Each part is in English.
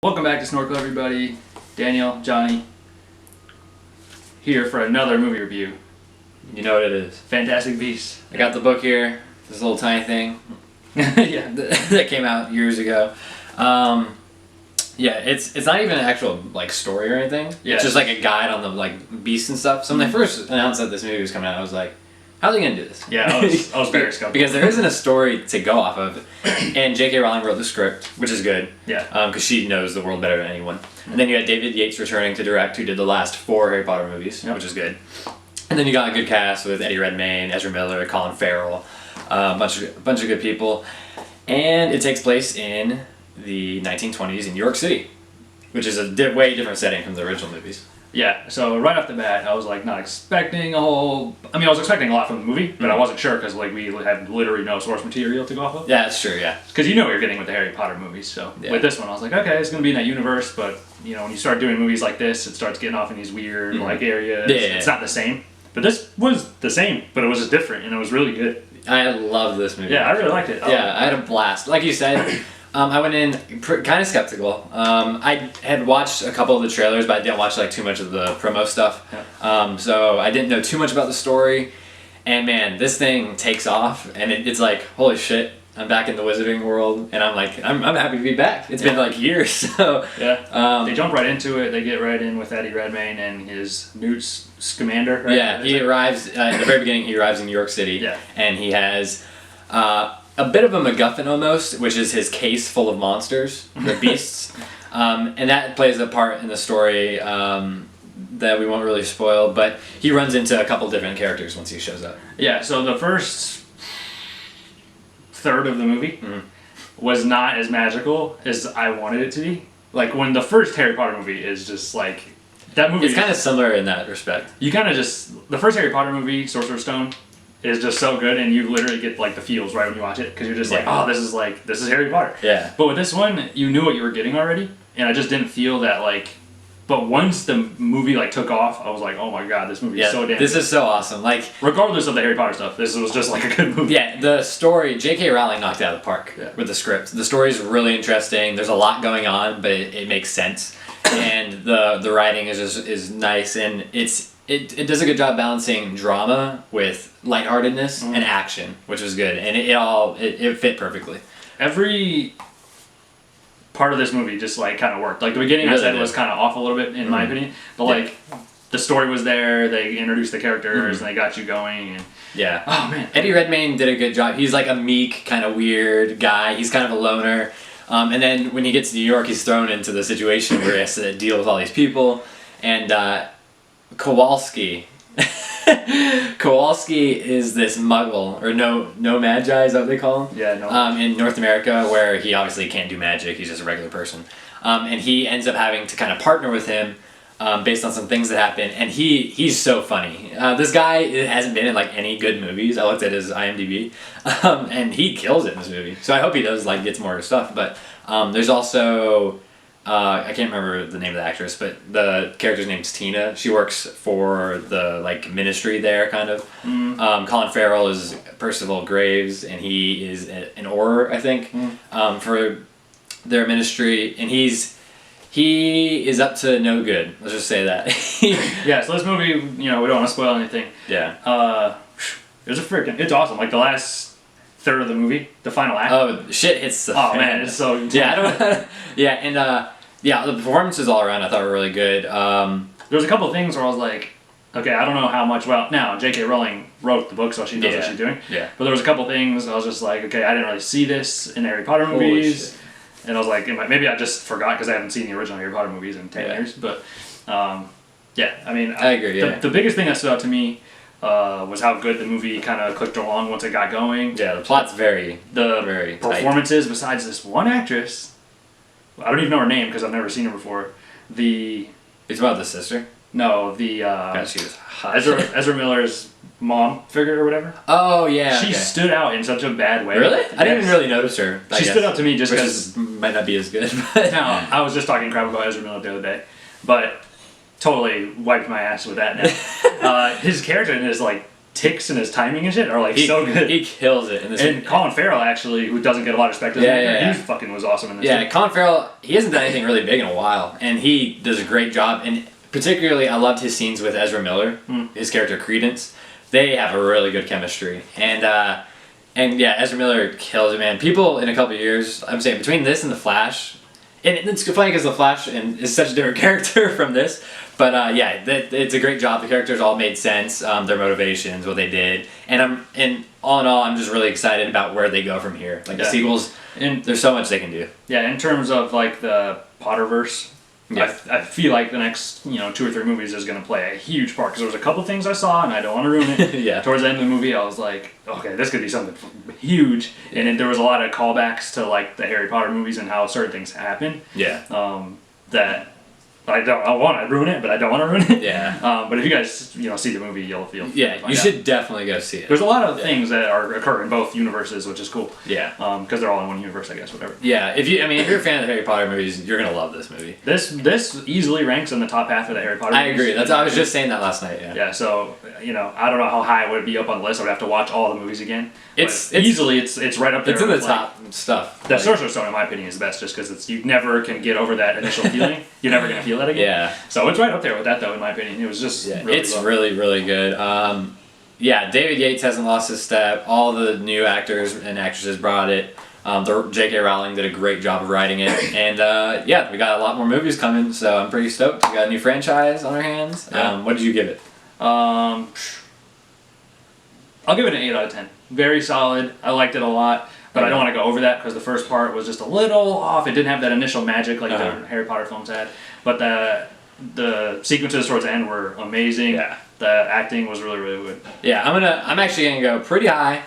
Welcome back to Snorkel, everybody. Daniel, Johnny, here for another movie review. You know what it is. Fantastic Beasts. I got the book here, this little tiny thing Yeah. that came out years ago. It's not even an actual story or anything. Yeah. It's just like a guide on the beasts and stuff. So when they first announced that this movie was coming out, I was like, how are they gonna do this? Yeah, I was very skeptical. Because there isn't a story to go off of, and J.K. Rowling wrote the script, which is good. Yeah. Because she knows the world better than anyone. And then you had David Yates returning to direct, who did the last 4 Harry Potter movies, which is good. And then you got a good cast with Eddie Redmayne, Ezra Miller, Colin Farrell, a bunch of good people, and it takes place in the 1920s in New York City, which is a way different setting from the original movies. Yeah, so right off the bat, I was not expecting a whole... I was expecting a lot from the movie, but I wasn't sure because we had literally no source material to go off of. Yeah, that's true, yeah. Because you know what you're getting with the Harry Potter movies, so with this one I was like, okay, it's going to be in that universe, but when you start doing movies like this, it starts getting off in these weird areas. Yeah. It's not the same. But this was the same, but it was just different, and it was really good. I love this movie. Yeah, I really liked it. Yeah, I had a blast. Like you said, I went in kind of skeptical. I had watched a couple of the trailers, but I didn't watch too much of the promo stuff. Yeah. So I didn't know too much about the story. And man, this thing takes off, and it's like, holy shit, I'm back in the wizarding world, and I'm happy to be back. It's been years. So yeah, they jump right into it. They get right in with Eddie Redmayne and his Newt Scamander. Right? Yeah, he arrives at the very beginning. He arrives in New York City, and he has a bit of a MacGuffin almost, which is his case full of monsters, the beasts, and that plays a part in the story that we won't really spoil. But he runs into a couple different characters once he shows up. Yeah, so the first third of the movie was not as magical as I wanted it to be. When the first Harry Potter movie is just that movie. It's kind of similar in that respect. You kind of the first Harry Potter movie, Sorcerer's Stone, is just so good, and you literally get the feels right when you watch it because you're just oh, this is Harry Potter. Yeah. But with this one, you knew what you were getting already, and I just didn't feel that But once the movie took off, I was like, oh my god, this movie is so damn. This is so awesome. Regardless of the Harry Potter stuff, this was just a good movie. Yeah, the story, J.K. Rowling knocked it out of the park with the script. The story is really interesting. There's a lot going on, but it makes sense, and the writing is nice, and it does a good job balancing drama with lightheartedness and action, which was good, and it fit perfectly. Every part of this movie just kind of worked. The beginning I said was kind of off a little bit in my opinion, but the story was there. They introduced the characters and they got you going. And oh man, Eddie Redmayne did a good job. He's a meek, kind of weird guy. He's kind of a loner, and then when he gets to New York, he's thrown into the situation where he has to deal with all these people. And Kowalski. Kowalski is this muggle, or no magi is that what they call him? Yeah, no. In North America, where he obviously can't do magic, he's just a regular person. And he ends up having to kind of partner with him based on some things that happen, and he's so funny. This guy hasn't been in any good movies. I looked at his IMDb, and he kills it in this movie. So I hope he does gets more stuff. But there's also... I can't remember the name of the actress, but the character's name's Tina. She works for the ministry there, kind of. Colin Farrell is Percival Graves, and he is an Auror, I think, for their ministry, and he is up to no good. Let's just say that. Yeah. So this movie, we don't want to spoil anything. Yeah. It's awesome. The last third of the movie, the final act. Oh, shit hits the fan. Man, it's so... Yeah, I don't... Yeah, and... the performances all around I thought were really good. There was a couple of things where I was like, okay, I don't know how much... Well, now, J.K. Rowling wrote the book, so she knows what she's doing. Yeah. But there was a couple of things I was just like, okay, I didn't really see this in the Harry Potter movies. And I was like, maybe I just forgot because I haven't seen the original Harry Potter movies in 10 years. But, I agree, The biggest thing that stood out to me was how good the movie kind of clicked along once it got going. Yeah, the plot's very performances, besides this one actress... I don't even know her name because I've never seen her before. It's about the sister? No, she was hot. Ezra Miller's mom figure or whatever. Oh, yeah. She stood out in such a bad way. Really? I didn't even really notice her. She stood out to me just because... might not be as good. But no, I was just talking crap about Ezra Miller the other day. But totally wiped my ass with that now. His character in this ticks and his timing and shit are like so good. He kills it in this. And Colin Farrell actually, who doesn't get a lot of respect as an actor, he fucking was awesome in this. Yeah, too. Colin Farrell, he hasn't done anything really big in a while, and he does a great job. And particularly, I loved his scenes with Ezra Miller, his character Credence. They have a really good chemistry, and yeah, Ezra Miller kills it, man. People in a couple of years, I'm saying between this and The Flash, and it's funny because The Flash is such a different character from this, but yeah, it's a great job. The characters all made sense, their motivations, what they did, and all in all, I'm just really excited about where they go from here. Like the sequels, and there's so much they can do. Yeah, in terms of like the Potterverse. Yeah. I feel like the next 2 or 3 movies is going to play a huge part because there was a couple things I saw and I don't want to ruin it. Yeah. Towards the end of the movie, I was like, okay, this could be something huge, and then there was a lot of callbacks to like the Harry Potter movies and how certain things happen. Yeah. That I want to ruin it, but I don't want to ruin it. Yeah. But if you guys see the movie, you'll feel. Yeah, you should definitely go see it. There's a lot of things that occur in both universes, which is cool. Yeah. Because they're all in one universe, I guess. Whatever. Yeah. If you're a fan of the Harry Potter movies, you're gonna love this movie. This easily ranks in the top half of the Harry Potter movies. I agree. I was just saying that last night. Yeah. Yeah. So I don't know how high it would be up on the list. I would have to watch all the movies again. It's easily it's right up there. It's in the top stuff. The Sorcerer's Stone, in my opinion, is the best, just because you never can get over that initial feeling. You're never gonna feel that again. Yeah. So it's right up there with that, though, in my opinion. It was just really, really good. Yeah, David Yates hasn't lost his step. All the new actors and actresses brought it. J.K. Rowling did a great job of writing it, and yeah, we got a lot more movies coming, so I'm pretty stoked. We got a new franchise on our hands. Yeah. What did you give it? I'll give it an 8 out of 10. Very solid. I liked it a lot. But I don't want to go over that because the first part was just a little off. It didn't have that initial magic like the Harry Potter films had. But the sequences towards the end were amazing. Yeah. The acting was really, really good. Yeah, I'm actually gonna go pretty high.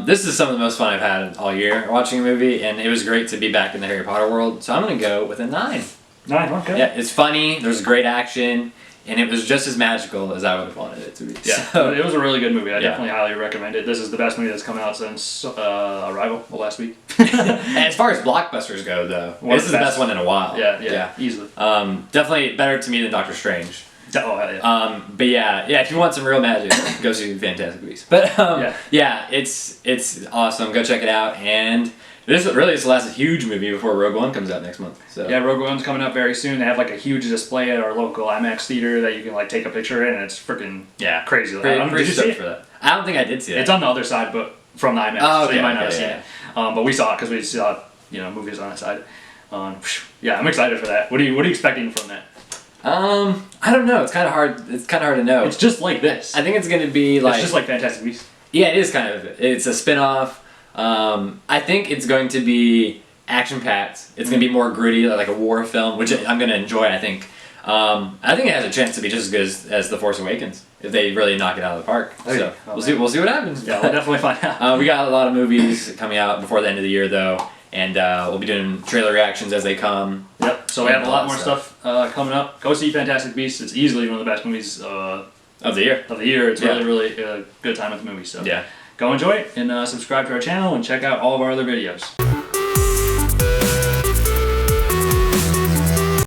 This is some of the most fun I've had all year watching a movie, and it was great to be back in the Harry Potter world. So I'm gonna go with a 9. 9, okay. Yeah, it's funny. There's great action. And it was just as magical as I would have wanted it to be. Yeah, so, it was a really good movie. I definitely highly recommend it. This is the best movie that's come out since Arrival, last week. And as far as blockbusters go, though, this is the best one in a while. Yeah, easily. Definitely better to me than Doctor Strange. Oh, hell yeah. But yeah, if you want some real magic, go see Fantastic Beasts. But yeah, it's awesome. Go check it out. And this really is the last huge movie before Rogue One comes out next month. So yeah, Rogue One's coming up very soon. They have like a huge display at our local IMAX theater that you can like take a picture in, and it's freaking crazy. I'm pretty did you see stoked it? for that. I don't think I did see that. It's on the other side, but from the IMAX, so you might not have seen it. But we saw it because we saw movies on that side. Yeah, I'm excited for that. What are you expecting from that? I don't know. It's kind of hard. It's kind of hard to know. It's just like this. I think it's going to be like. It's just like Fantastic Beasts. Yeah, it is kind of. It's a spin-off. I think it's going to be action-packed. It's going to be more gritty, like a war film, which I'm going to enjoy, I think. I think it has a chance to be just as good as The Force Awakens if they really knock it out of the park. So we'll see what happens. Yeah, we'll definitely find out. We got a lot of movies coming out before the end of the year, though, and we'll be doing trailer reactions as they come. Yep. So we have a lot more stuff coming up. Go see Fantastic Beasts. It's easily one of the best movies of the year. It's really a good time at the movies. So yeah. Go enjoy it and subscribe to our channel and check out all of our other videos.